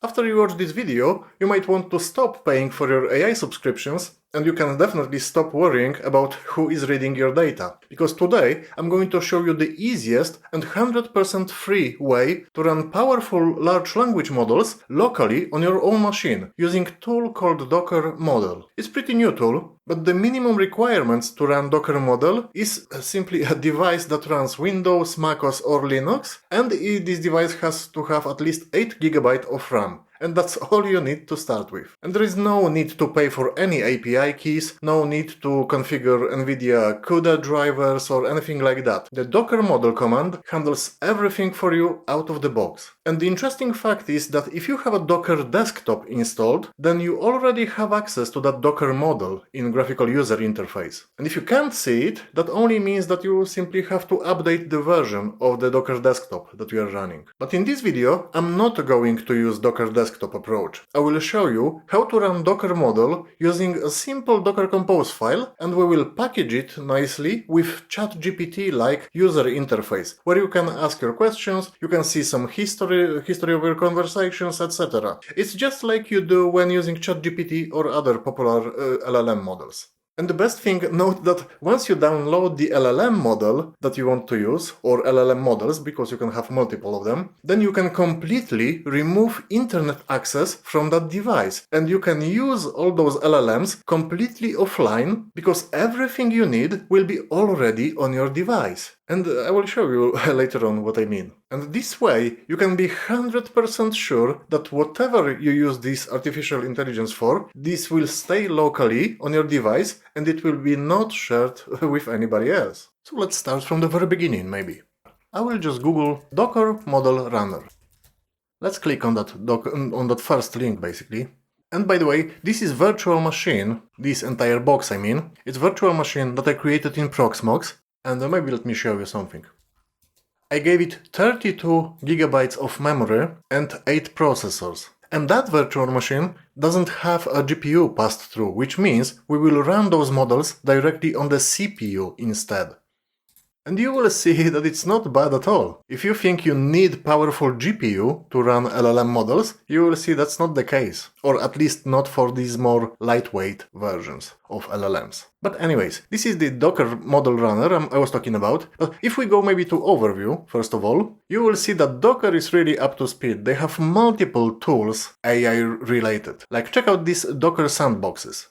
After you watch this video, you might want to stop paying for your AI subscriptions, and you can definitely stop worrying about who is reading your data. Because today I'm going to show you the easiest and 100% free way to run powerful large language models locally on your own machine using a tool called Docker Model. It's a pretty new tool, but the minimum requirements to run Docker Model is simply a device that runs Windows, MacOS or Linux, and this device has to have at least 8 GB of RAM. And that's all you need to start with. And there is no need to pay for any API keys, no need to configure NVIDIA CUDA drivers or anything like that. The Docker Model command handles everything for you out of the box. And the interesting fact is that if you have a Docker desktop installed, then you already have access to that Docker model in graphical user interface. And if you can't see it, that only means that you simply have to update the version of the Docker desktop that you are running. But in this video, I'm not going to use Docker desktop approach. I will show you how to run Docker model using a simple Docker Compose file, and we will package it nicely with ChatGPT-like user interface, where you can ask your questions, you can see some history of your conversations, etc. It's just like you do when using ChatGPT or other popular LLM models. And the best thing, note that once you download the LLM model that you want to use, or LLM models, because you can have multiple of them, then you can completely remove internet access from that device. And you can use all those LLMs completely offline, because everything you need will be already on your device. And I will show you later on what I mean. And this way, you can be 100% sure that whatever you use this artificial intelligence for, this will stay locally on your device and it will be not shared with anybody else. So let's start from the very beginning, maybe. I will just Google Docker Model Runner. Let's click on that first link, basically. And by the way, this is virtual machine, this entire box I mean. It's virtual machine that I created in Proxmox. And maybe let me show you something. I gave it 32 GB of memory and 8 processors. And that virtual machine doesn't have a GPU passed through, which means we will run those models directly on the CPU instead. And you will see that it's not bad at all. If you think you need powerful GPU to run LLM models, you will see that's not the case. Or at least not for these more lightweight versions of LLMs. But anyways, this is the Docker model runner I was talking about. But if we go maybe to overview, first of all, you will see that Docker is really up to speed. They have multiple tools AI related. Like check out these Docker sandboxes.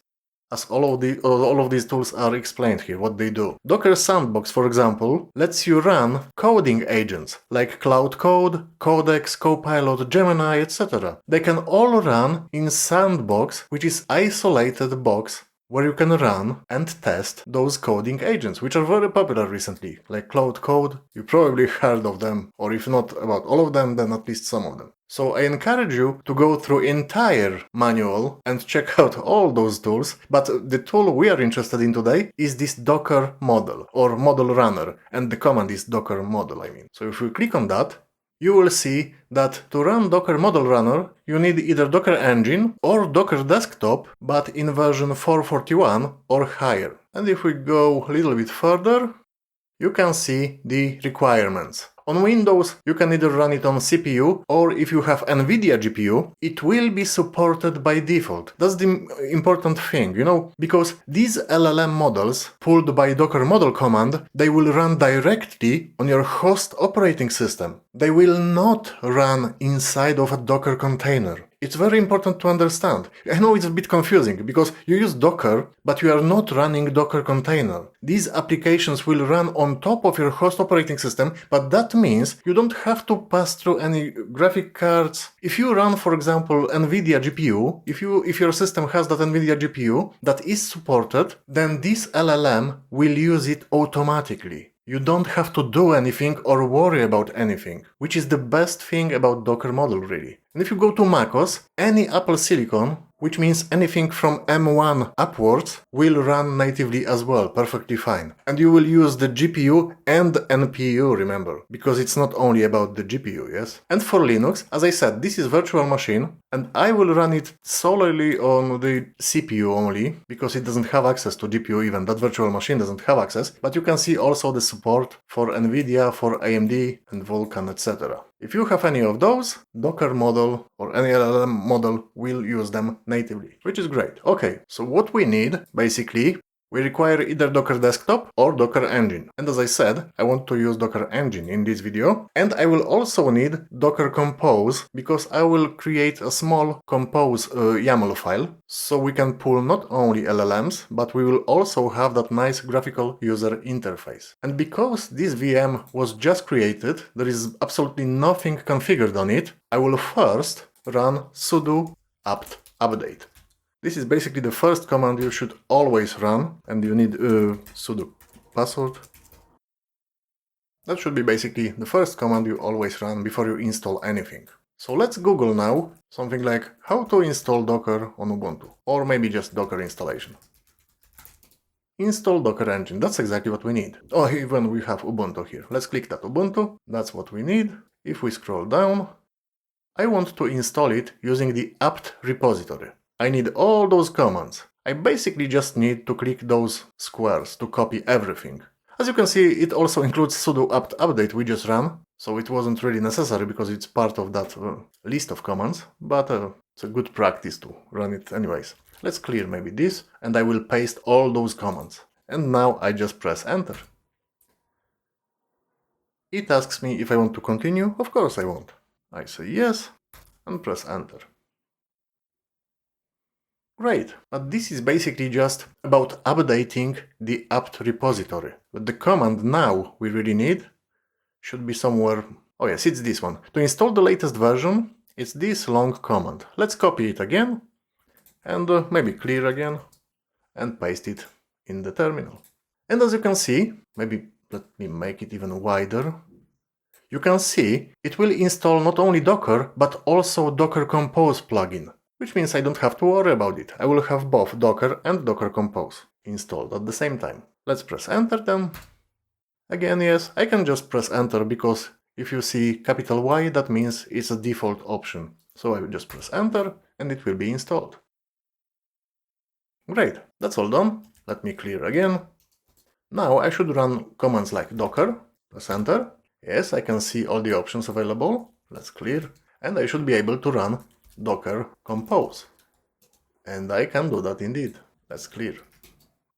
As all of these tools are explained here, what they do. Docker Sandbox, for example, lets you run coding agents like Claude, Codex, Copilot, Gemini, etc. They can all run in Sandbox, which is isolated box where you can run and test those coding agents, which are very popular recently, like Claude Code. You probably heard of them, or if not about all of them, then at least some of them. So I encourage you to go through entire manual and check out all those tools, but the tool we are interested in today is this Docker model, or model runner, and the command is Docker model, I mean. So if we click on that, you will see that to run Docker Model Runner, you need either Docker Engine or Docker Desktop, but in version 4.41 or higher. And if we go a little bit further, you can see the requirements. On Windows, you can either run it on CPU, or if you have NVIDIA GPU, it will be supported by default. That's the important thing, you know, because these LLM models, pulled by Docker Model command, they will run directly on your host operating system. They will not run inside of a Docker container. It's very important to understand. I know it's a bit confusing, because you use Docker, but you are not running Docker container. These applications will run on top of your host operating system, but that means you don't have to pass through any graphic cards. If you run, for example, NVIDIA GPU, if your system has that NVIDIA GPU that is supported, then this LLM will use it automatically. You don't have to do anything or worry about anything, which is the best thing about Docker model really. And if you go to macOS, any Apple Silicon, which means anything from M1 upwards, will run natively as well, perfectly fine. And you will use the GPU and NPU, remember, because it's not only about the GPU, yes? And for Linux, as I said, this is virtual machine, and I will run it solely on the CPU only, because it doesn't have access to GPU even, that virtual machine doesn't have access, but you can see also the support for NVIDIA, for AMD, and Vulkan, etc. If you have any of those, Docker model or any LLM model will use them natively, which is great. Okay, so what we need, basically, we require either Docker Desktop or Docker Engine. And as I said, I want to use Docker Engine in this video. And I will also need Docker Compose, because I will create a small Compose YAML file, so we can pull not only LLMs, but we will also have that nice graphical user interface. And because this VM was just created, there is absolutely nothing configured on it, I will first run sudo apt update. This is basically the first command you should always run, and you need sudo password. That should be basically the first command you always run before you install anything. So let's Google now something like how to install Docker on Ubuntu, or maybe just Docker installation. Install Docker Engine, that's exactly what we need. Oh, even we have Ubuntu here. Let's click that Ubuntu, that's what we need. If we scroll down, I want to install it using the apt repository. I need all those commands. I basically just need to click those squares to copy everything. As you can see, it also includes sudo apt update we just ran, so it wasn't really necessary because it's part of that list of commands, but it's a good practice to run it anyways. Let's clear maybe this, and I will paste all those commands. And now I just press enter. It asks me if I want to continue. Of course I want. I say yes, and press enter. Great, but this is basically just about updating the apt repository. But the command now we really need should be somewhere... Oh yes, it's this one. To install the latest version, it's this long command. Let's copy it again, and maybe clear again, and paste it in the terminal. And as you can see, maybe let me make it even wider, you can see it will install not only Docker, but also Docker Compose plugin. Which means I don't have to worry about it. I will have both Docker and Docker Compose installed at the same time. Let's press enter then. Again, yes, I can just press enter because if you see capital Y, that means it's a default option. So I will just press enter and it will be installed. Great, that's all done. Let me clear again. Now I should run commands like docker, press enter. Yes, I can see all the options available. Let's clear. And I should be able to run Docker Compose. And I can do that indeed. Let's clear.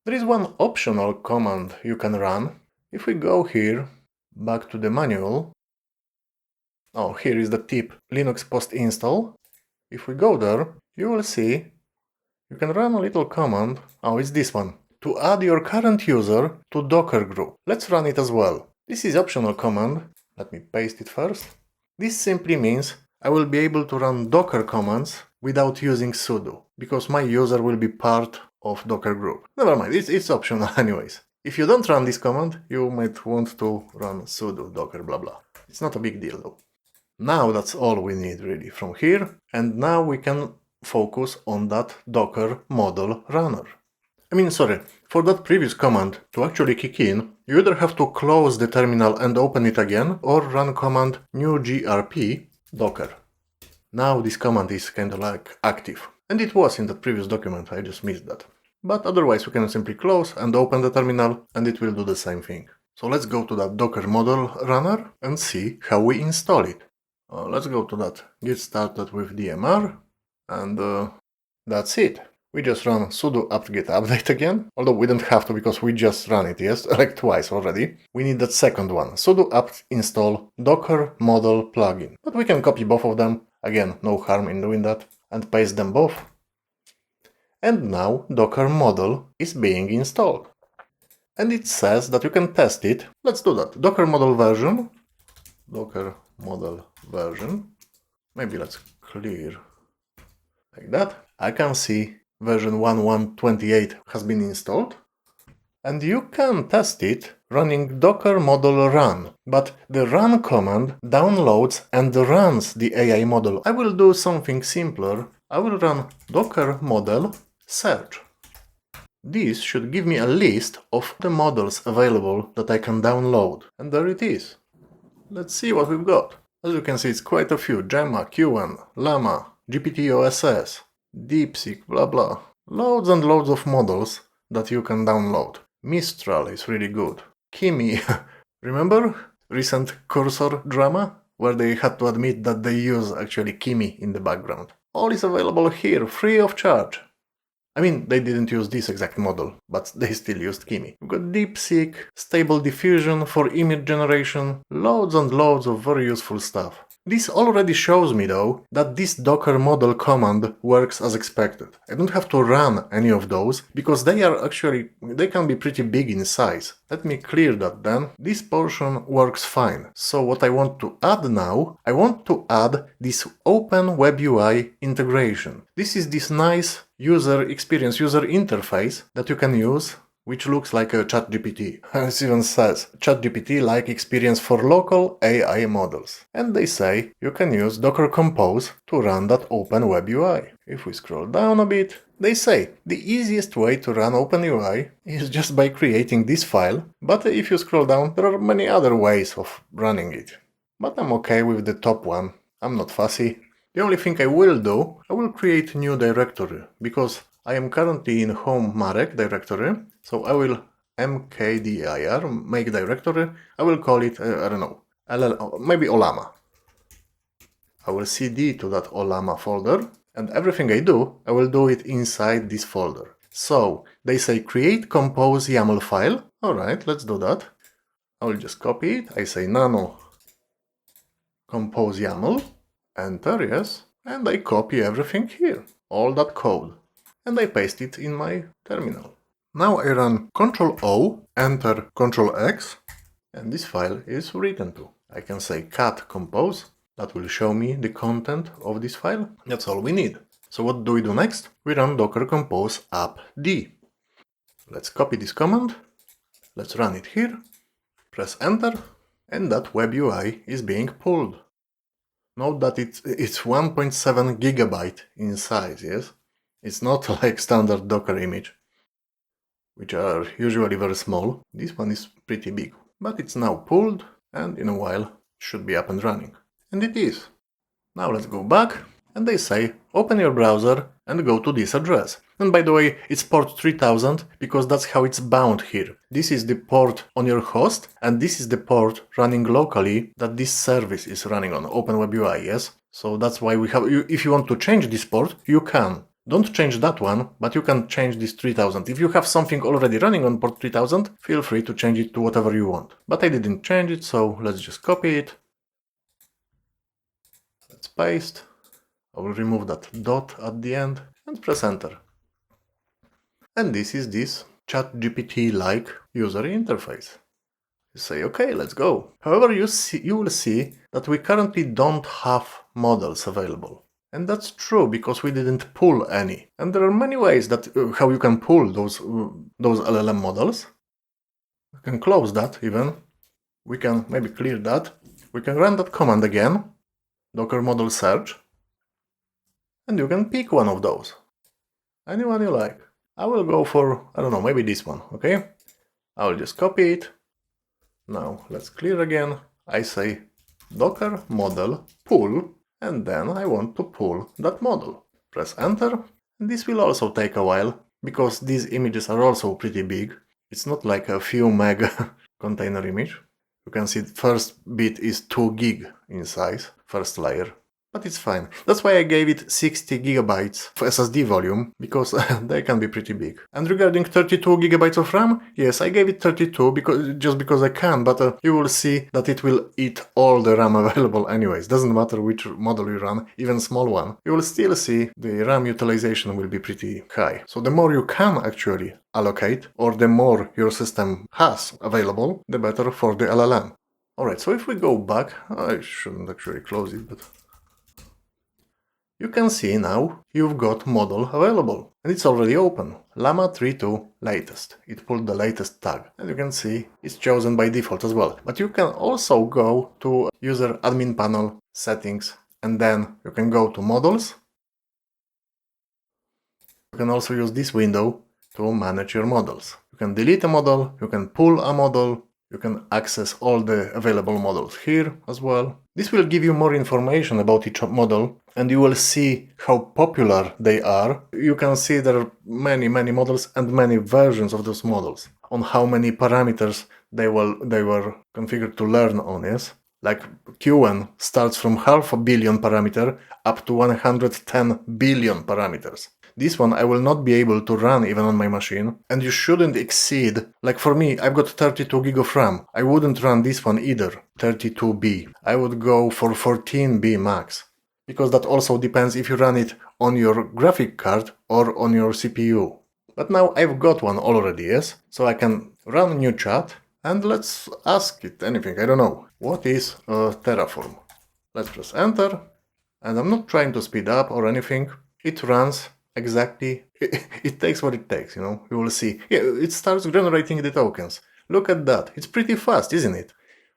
There is one optional command you can run. If we go here, back to the manual. Oh, here is the tip, Linux post install. If we go there, you will see you can run a little command. Oh, it's this one. To add your current user to Docker group. Let's run it as well. This is optional command. Let me paste it first. This simply means I will be able to run Docker commands without using sudo, because my user will be part of Docker group. Never mind, it's optional anyways. If you don't run this command, you might want to run sudo docker blah blah. It's not a big deal though. Now that's all we need really from here, and now we can focus on that Docker model runner. For that previous command to actually kick in, you either have to close the terminal and open it again, or run command new grp docker. Now this command is kinda like active. And it was in that previous document, I just missed that. But otherwise we can simply close and open the terminal and it will do the same thing. So let's go to that Docker model runner and see how we install it. Let's go to that get started with DMR, and that's it. We just run sudo apt-get update again, although we don't have to because we just ran it, yes, like twice already. We need that second one, sudo apt install docker model plugin. But we can copy both of them, again, no harm in doing that, and paste them both. And now Docker model is being installed. And it says that you can test it. Let's do that. Docker model version. Docker model version. Maybe let's clear like that. I can see version 1.1.28 has been installed. And you can test it running docker model run. But the run command downloads and runs the AI model. I will do something simpler. I will run docker model search. This should give me a list of the models available that I can download. And there it is. Let's see what we've got. As you can see, it's quite a few. Gemma, Q1, Llama, GPT-OSS, DeepSeek, blah blah. Loads and loads of models that you can download. Mistral is really good. Kimi, remember? Recent cursor drama? where they had to admit that they use actually Kimi in the background. All is available here, free of charge. I mean, they didn't use this exact model, but they still used Kimi. We've got DeepSeek, Stable Diffusion for image generation, loads and loads of very useful stuff. This already shows me though that this Docker model command works as expected. I don't have to run any of those because they can be pretty big in size. Let me clear that then. This portion works fine. So what I want to add now, I want to add this Open WebUI integration. This is this nice user experience, user interface that you can use, which looks like a ChatGPT. It even says ChatGPT-like experience for local AI models. And they say you can use Docker Compose to run that Open WebUI. If we scroll down a bit, they say the easiest way to run OpenUI is just by creating this file, but if you scroll down, there are many other ways of running it. But I'm okay with the top one. I'm not fussy. The only thing I will do, I will create a new directory, because I am currently in home Marek directory, so I will mkdir, make directory, I will call it, I don't know, maybe Olama. I will cd to that Olama folder, and everything I do, I will do it inside this folder. So, they say create compose YAML file. Alright, let's do that. I will just copy it, I say nano compose YAML, enter, yes, and I copy everything here, all that code, and I paste it in my terminal. Now I run Ctrl-O, enter Ctrl-X, and this file is written to. I can say cat compose, that will show me the content of this file. That's all we need. So what do we do next? We run docker compose appd. Let's copy this command, let's run it here, press enter, and that WebUI is being pulled. Note that it's 1.7 gigabyte in size, yes? It's not like standard Docker image, which are usually very small. This one is pretty big, but it's now pulled, and in a while it should be up and running. And it is. Now let's go back, and they say open your browser and go to this address. And by the way, it's port 3000 because that's how it's bound here. This is the port on your host, and this is the port running locally that this service is running on, Open WebUI, yes? So that's why we have, if you want to change this port, you can. Don't change that one, but you can change this 3000. If you have something already running on port 3000, feel free to change it to whatever you want. But I didn't change it, so let's just copy it. Let's paste. I will remove that dot at the end and press enter. And this is this ChatGPT-like user interface. You say, okay, let's go. However, you will see that we currently don't have models available. And that's true because we didn't pull any. And there are many ways that how you can pull those LLM models. We can close that even. We can maybe clear that. We can run that command again, docker model search. And you can pick one of those. Anyone you like. I will go for, I don't know, maybe this one, okay? I will just copy it. Now let's clear again. I say docker model pull, and then I want to pull that model. Press enter. And this will also take a while because these images are also pretty big. It's not like a few meg container image. You can see the first bit is 2 gig in size, first layer. But it's fine. That's why I gave it 60 gigabytes of SSD volume, because they can be pretty big. And regarding 32 gigabytes of RAM, yes, I gave it 32 just because I can, but you will see that it will eat all the RAM available anyways. Doesn't matter which model you run, even small one. You will still see the RAM utilization will be pretty high. So the more you can actually allocate, or the more your system has available, the better for the LLM. Alright, so if we go back, I shouldn't actually close it, but you can see now you've got model available, and it's already open. Llama 3.2 latest. It pulled the latest tag, and you can see it's chosen by default as well. But you can also go to user admin panel settings, and then you can go to models. You can also use this window to manage your models. You can delete a model, you can pull a model, you can access all the available models here as well. This will give you more information about each model, and you will see how popular they are. You can see there are many models and many versions of those models, on how many parameters they were configured to learn on, yes? like QN starts from half a billion parameter up to 110 billion parameters. This one I will not be able to run even on my machine, and you shouldn't exceed, like for me, I've got 32 gig of RAM. I wouldn't run this one either, 32B. I would go for 14B max, because that also depends if you run it on your graphic card or on your CPU. But now I've got one already, yes? So I can run a new chat, and let's ask it anything, I don't know. What is a Terraform? Let's press enter, and I'm not trying to speed up or anything. It runs exactly, it takes what it takes, you will see. Yeah, it starts generating the tokens. Look at that, it's pretty fast, isn't it?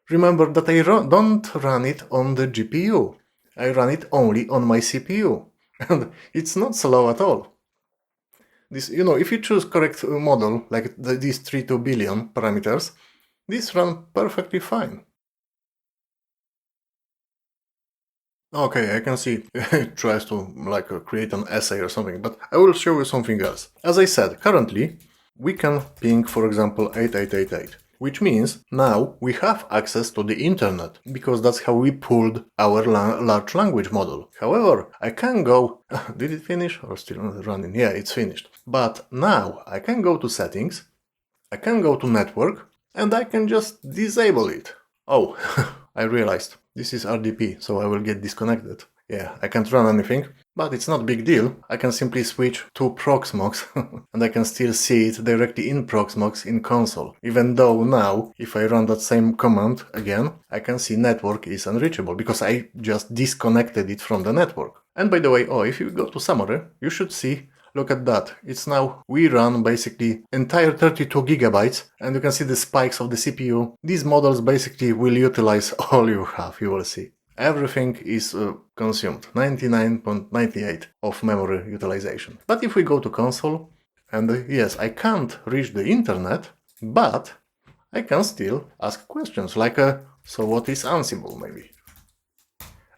Remember that I don't run it on the GPU. I run it only on my CPU. And it's not slow at all. This, if you choose correct model, like these 32 billion parameters, this run perfectly fine. Okay, I can see it tries to create an essay or something, but I will show you something else. As I said, currently we can ping, for example, 8888, which means now we have access to the internet, because that's how we pulled our large language model. However, I can go... Did it finish or still running? Yeah, it's finished. But now I can go to settings, I can go to network, and I can just disable it. Oh, I realized this is RDP, so I will get disconnected. Yeah, I can't run anything, but it's not a big deal. I can simply switch to Proxmox and I can still see it directly in Proxmox in console. Even though now, if I run that same command again, I can see network is unreachable because I just disconnected it from the network. And by the way, if you go to summary, you should see, look at that. It's now, we run basically entire 32 gigabytes, and you can see the spikes of the CPU. These models basically will utilize all you have, you will see. Everything is consumed, 99.98 of memory utilization. But if we go to console, and yes, I can't reach the internet, but I can still ask questions like, so what is Ansible maybe?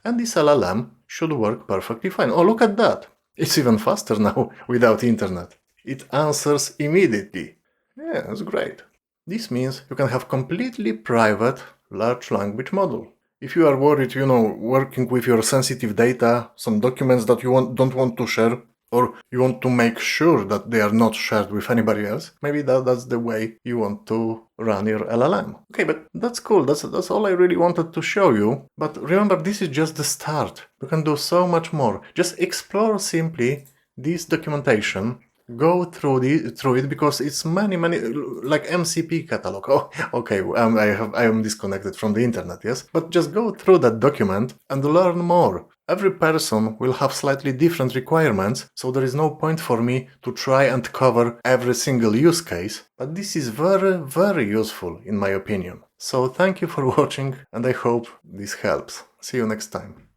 And this LLM should work perfectly fine. Oh, look at that! It's even faster now without internet. It answers immediately. Yeah, that's great. This means you can have completely private large language model. If you are worried, working with your sensitive data, some documents that you don't want to share, or you want to make sure that they are not shared with anybody else, maybe that's the way you want to run your LLM. Okay, but that's cool. That's all I really wanted to show you. But remember, this is just the start. You can do so much more. Just explore simply this documentation. Go through it because it's many, like MCP catalog. Oh, okay, I am disconnected from the internet, yes? But just go through that document and learn more. Every person will have slightly different requirements, so there is no point for me to try and cover every single use case, but this is very, very useful in my opinion. So thank you for watching, and I hope this helps. See you next time.